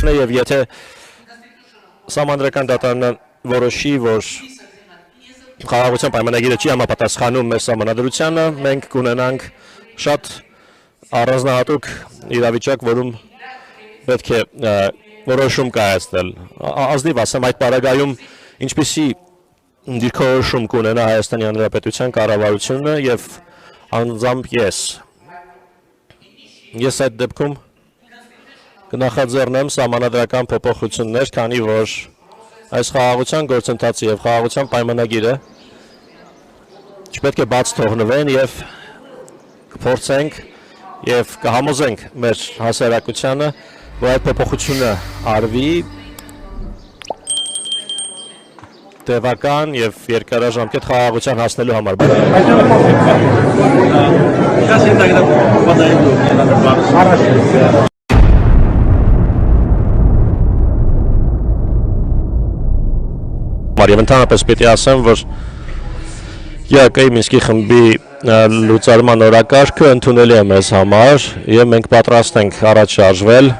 որոշն է եւ եթե Սահմանադրական դատարանը որոշի, որ խաղաղության պայմանագիրը չի համապատասխանում մեր սահմանադրությանը, մենք կունենանք շատ առանձնահատուկ իրավիճակ, որում պետք է որոշում կայացնել։ Ազնիվ ասեմ, այդ պարագայում ինչպիսի դիրքորոշում կունենա Հայաստանի Հանրապետության կառավարությունը եւ անձամբ ես այդ դեպքում կնախաձեռնեմ սահմանադրական փոփոխություններ, քանի որ այս խաղաղության գործընթացը եւ խաղաղության պայմանագիրը չպետք է բաց թողնվեն եւ կփորձենք եւ կհամոզենք մեր հասարակությանը, որ այդ փոփոխությունը արվի տևական եւ երկարաժամկետ խաղաղության հասնելու համար։ Եվ ընդհանրապես պետք է ասեմ, որ ԵԱԿ-ի Մինսկի խմբի լուծարման օրակարգը ընդունելի է մեզ համար եւ մենք պատրաստ ենք առաջ շարժվել